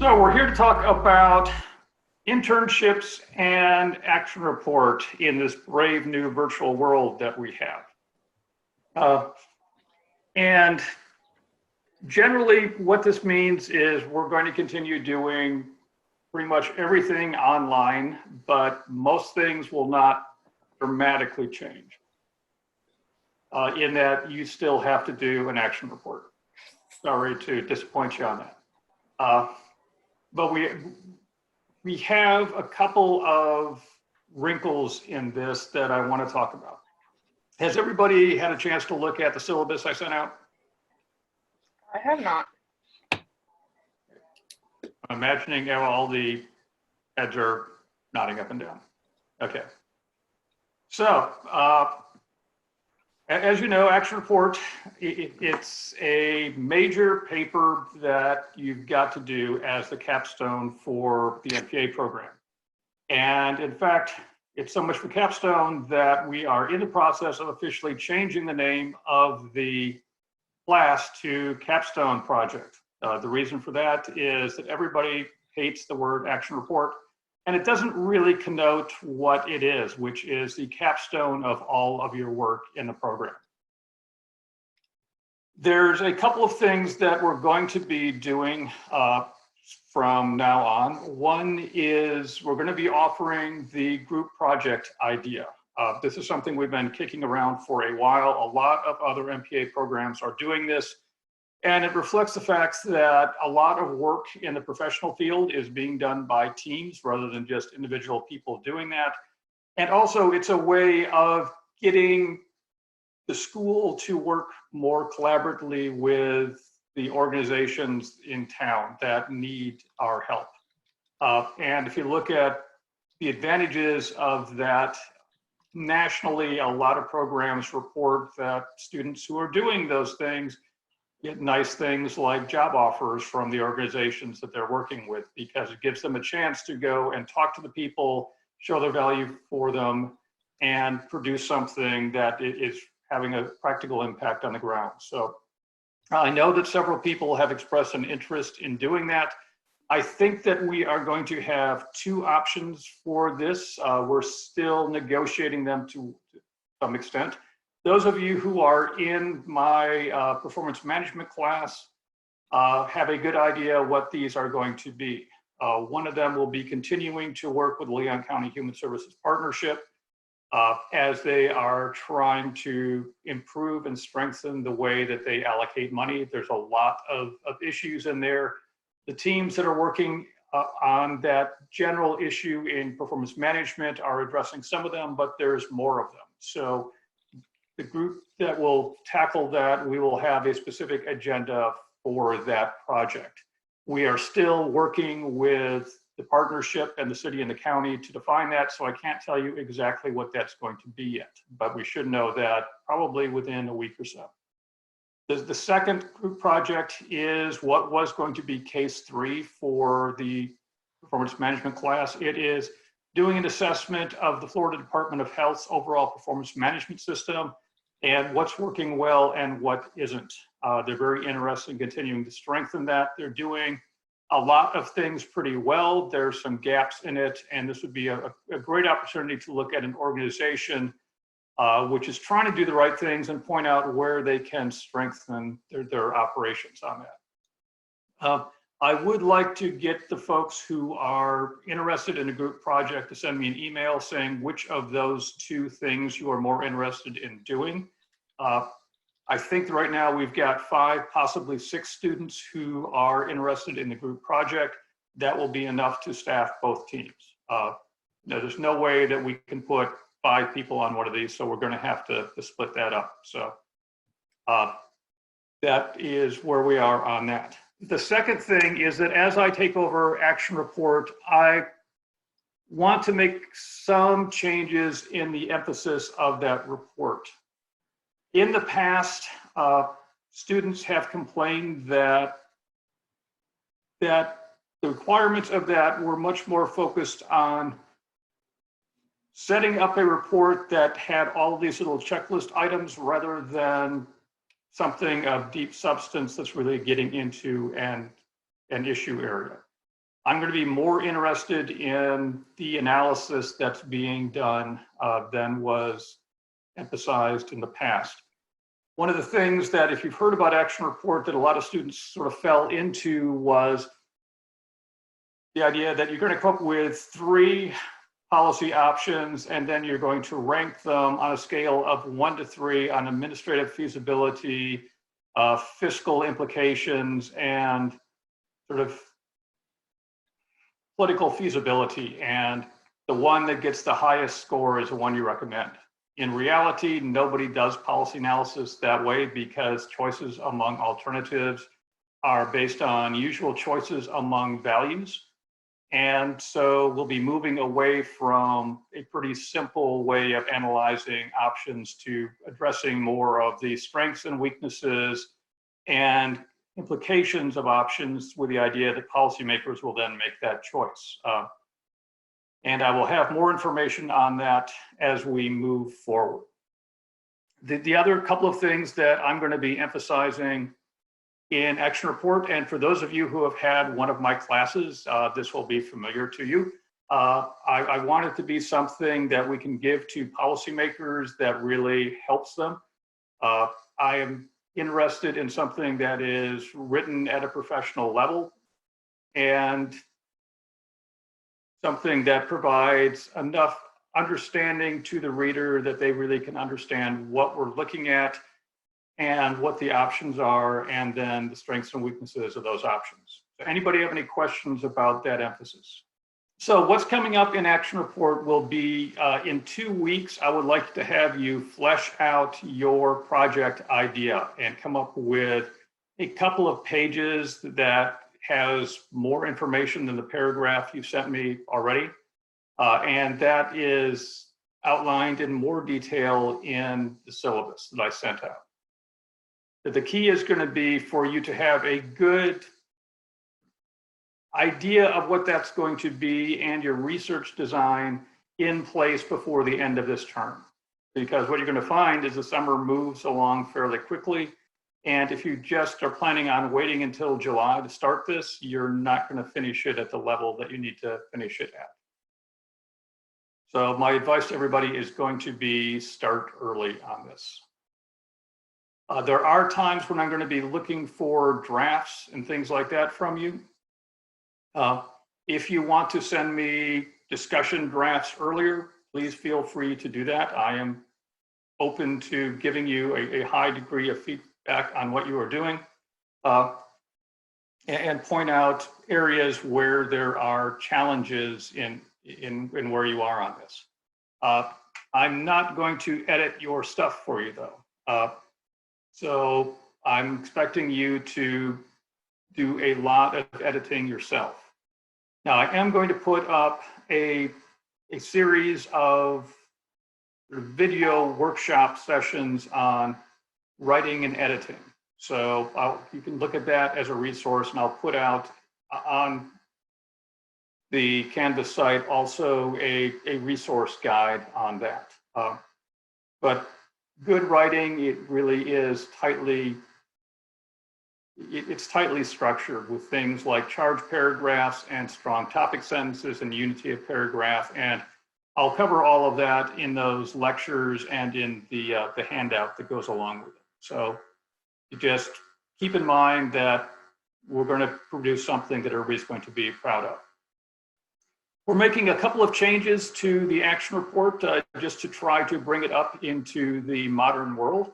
So we're here to talk about internships and action report in this brave new virtual world that we have. And generally what this means is we're going to continue doing pretty much everything online, but most things will not dramatically change in that you still have to do an action report. Sorry to disappoint you on that. But we have a couple of wrinkles in this that I want to talk about. Has everybody had a chance to look at the syllabus I sent out? I have not. I'm imagining all the heads are nodding up and down. Okay. So, as you know, action report, it's a major paper that you've got to do as the capstone for the MPA program. And in fact, it's so much for capstone that we are in the process of officially changing the name of the class to Capstone Project. The reason for that is that everybody hates the word action report, and it doesn't really connote what it is, which is the capstone of all of your work in the program. There's a couple of things that we're going to be doing from now on. One is we're going to be offering the group project idea. This is something we've been kicking around for a while. A lot of other MPA programs are doing this, and it reflects the fact that a lot of work in the professional field is being done by teams rather than just individual people doing that. And also it's a way of getting the school to work more collaboratively with the organizations in town that need our help. And if you look at the advantages of that, nationally, a lot of programs report that students who are doing those things get nice things like job offers from the organizations that they're working with, because it gives them a chance to go and talk to the people, show their value for them, and produce something that is having a practical impact on the ground. So I know that several people have expressed an interest in doing that. I think that we are going to have two options for this. We're still negotiating them to some extent. Those of you who are in my performance management class have a good idea what these are going to be. One of them will be continuing to work with the Leon County Human Services Partnership as they are trying to improve and strengthen the way that they allocate money. There's a lot of issues in there. The teams that are working on that general issue in performance management are addressing some of them, but there's more of them. So the group that will tackle that, we will have a specific agenda for that project. We are still working with the partnership and the city and the county to define that, so I can't tell you exactly what that's going to be yet, but we should know that probably within a week or so. The second group project is what was going to be case 3 for the performance management class. It is doing an assessment of the Florida Department of Health's overall performance management system and what's working well and what isn't. They're very interested in continuing to strengthen that. They're doing a lot of things pretty well. There's some gaps in it, and this would be a great opportunity to look at an organization which is trying to do the right things and point out where they can strengthen their operations on that. I would like to get the folks who are interested in a group project to send me an email saying which of those two things you are more interested in doing. I think right now we've got 5, possibly 6 students who are interested in the group project. That will be enough to staff both teams. There's no way that we can put 5 people on one of these, so we're going to have to split that up. So that is where we are on that. The second thing is that as I take over action report, I want to make some changes in the emphasis of that report. In the past, students have complained that the requirements of that were much more focused on setting up a report that had all of these little checklist items rather than something of deep substance that's really getting into an issue area. I'm going to be more interested in the analysis that's being done than was emphasized in the past. One of the things that, if you've heard about Action Report, that a lot of students sort of fell into was the idea that you're going to come up with 3 policy options, and then you're going to rank them on a scale of 1 to 3 on administrative feasibility, fiscal implications, and sort of political feasibility. And the one that gets the highest score is the one you recommend. In reality, nobody does policy analysis that way, because choices among alternatives are based on usual choices among values. And so we'll be moving away from a pretty simple way of analyzing options to addressing more of the strengths and weaknesses and implications of options, with the idea that policymakers will then make that choice. And I will have more information on that as we move forward. The other couple of things that I'm going to be emphasizing in Action Report, and for those of you who have had one of my classes, this will be familiar to you. I want it to be something that we can give to policymakers that really helps them. I am interested in something that is written at a professional level, and something that provides enough understanding to the reader that they really can understand what we're looking at and what the options are, and then the strengths and weaknesses of those options. So anybody have any questions about that emphasis? So what's coming up in Action Report will be in 2 weeks. I would like to have you flesh out your project idea and come up with a couple of pages that has more information than the paragraph you sent me already. And that is outlined in more detail in the syllabus that I sent out. The key is going to be for you to have a good idea of what that's going to be and your research design in place before the end of this term. Because what you're going to find is the summer moves along fairly quickly. And if you just are planning on waiting until July to start this, you're not going to finish it at the level that you need to finish it at. So my advice to everybody is going to be start early on this. There are times when I'm going to be looking for drafts and things like that from you. If you want to send me discussion drafts earlier, please feel free to do that. I am open to giving you a high degree of feedback on what you are doing, and point out areas where there are challenges in where you are on this. I'm not going to edit your stuff for you though. So I'm expecting you to do a lot of editing yourself. Now I am going to put up a series of video workshop sessions on writing and editing. So you can look at that as a resource, and I'll put out on the Canvas site also a resource guide on that. But good writing, it really is tightly structured with things like charge paragraphs and strong topic sentences and unity of paragraph. And I'll cover all of that in those lectures and in the handout that goes along with it. So you just keep in mind that we're going to produce something that everybody's going to be proud of. We're making a couple of changes to the Action Report just to try to bring it up into the modern world.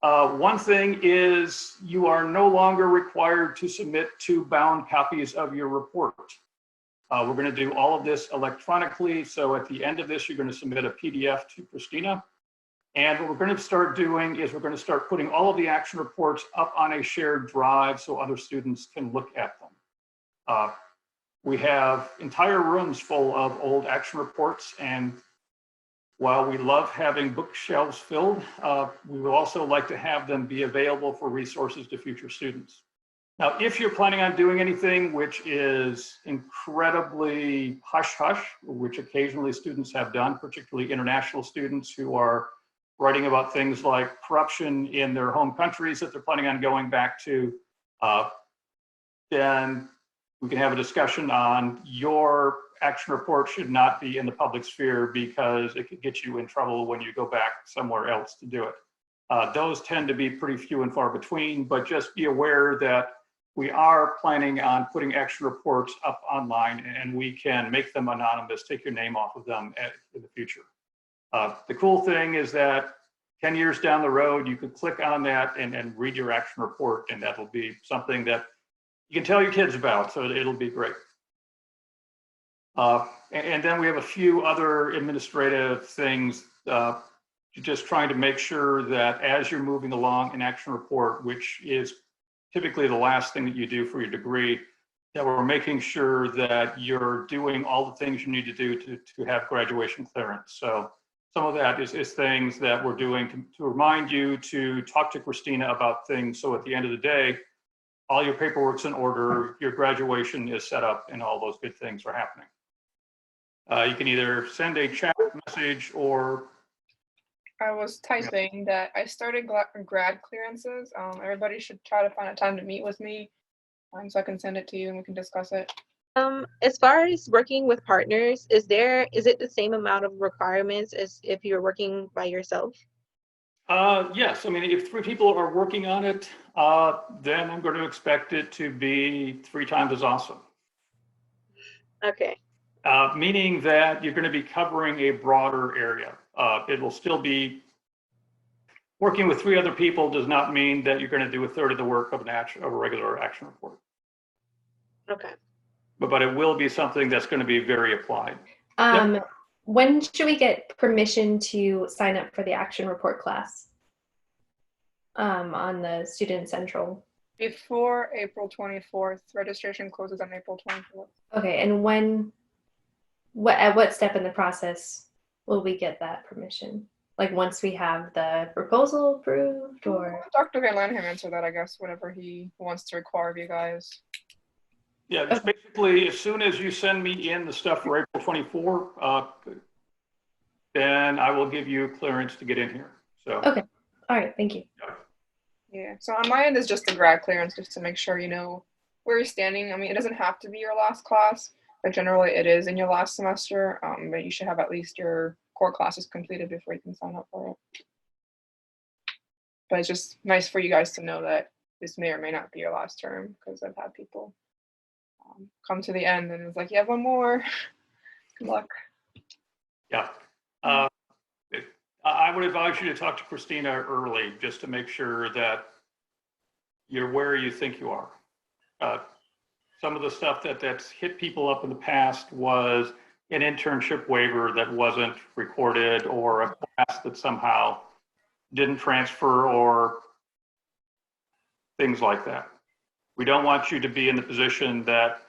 One thing is you are no longer required to submit 2 bound copies of your report. We're going to do all of this electronically. So at the end of this, you're going to submit a PDF to Christina. And what we're going to start doing is we're going to start putting all of the action reports up on a shared drive so other students can look at them. We have entire rooms full of old action reports, and while we love having bookshelves filled, we would also like to have them be available for resources to future students. Now, if you're planning on doing anything which is incredibly hush-hush, which occasionally students have done, particularly international students who are writing about things like corruption in their home countries that they're planning on going back to, then we can have a discussion on your action report should not be in the public sphere because it could get you in trouble when you go back somewhere else to do it. Those tend to be pretty few and far between, but just be aware that we are planning on putting action reports up online, and we can make them anonymous, take your name off of them in the future. The cool thing is that 10 years down the road, you could click on that and read your action report, and that'll be something that you can tell your kids about, so it'll be great. And then we have a few other administrative things, just trying to make sure that as you're moving along an action report, which is typically the last thing that you do for your degree, that we're making sure that you're doing all the things you need to do to have graduation clearance. So some of that is things that we're doing to remind you to talk to Christina about things. So at the end of the day, all your paperwork's in order, your graduation is set up, and all those good things are happening. You can either send a chat message or... I was typing that I started grad clearances. Everybody should try to find a time to meet with me so I can send it to you and we can discuss it. As far as working with partners, is it the same amount of requirements as if you're working by yourself? Yes, I mean, if 3 people are working on it, then I'm going to expect it to be 3 times as awesome. Okay. Meaning that you're going to be covering a broader area. It will still be working with 3 other people does not mean that you're going to do a third of the work of a regular action report. Okay. But it will be something that's going to be very applied. Yep. When should we get permission to sign up for the action report class on the Student Central? Before April 24th. Registration closes on April 24th. Okay, and at what step in the process will we get that permission? Like once we have the proposal approved, or? Dr. VanLandingham answer that, I guess, whenever he wants to require of you guys. Yeah, just basically, as soon as you send me in the stuff for April 24, then I will give you clearance to get in here. So. Okay, all right, thank you. Yeah, so on my end is just the grad clearance, just to make sure you know where you're standing. I mean, it doesn't have to be your last class, but generally it is in your last semester, but you should have at least your core classes completed before you can sign up for it. But it's just nice for you guys to know that this may or may not be your last term, because I've had people come to the end and it's like, you have one more. Good luck. Yeah. I would advise you to talk to Christina early just to make sure that you're where you think you are. Some of the stuff that's hit people up in the past was an internship waiver that wasn't recorded, or a class that somehow didn't transfer, or things like that. We don't want you to be in the position that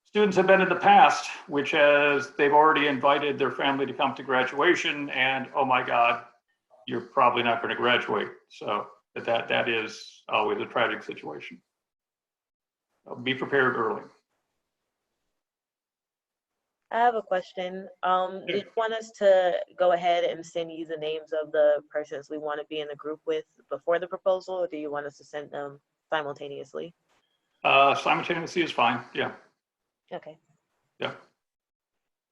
students have been in the past, which is they've already invited their family to come to graduation, and oh my God, you're probably not going to graduate. So that is always a tragic situation. So be prepared early. I have a question. Do you want us to go ahead and send you the names of the persons we want to be in the group with before the proposal, or do you want us to send them simultaneously? Simultaneously is fine, yeah. Okay. Yeah.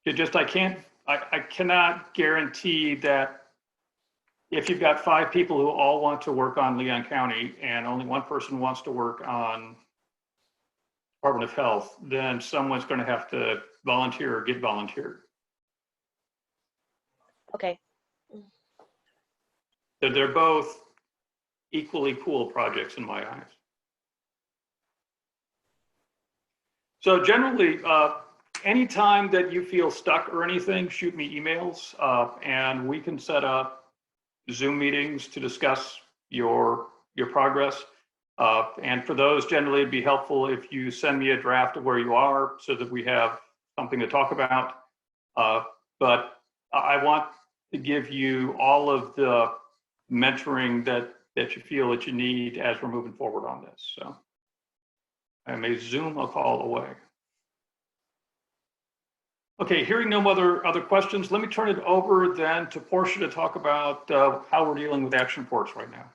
I cannot guarantee that if you've got 5 people who all want to work on Leon County and only one person wants to work on Department of Health, then someone's going to have to volunteer or get volunteered. Okay. They're both equally cool projects in my eyes. So generally, anytime that you feel stuck or anything, shoot me emails and we can set up Zoom meetings to discuss your progress. And for those, generally it'd be helpful if you send me a draft of where you are so that we have something to talk about. But I want to give you all of the mentoring that you feel that you need as we're moving forward on this. So I may Zoom a call away. Okay, hearing no other questions, let me turn it over then to Portia to talk about how we're dealing with action reports right now.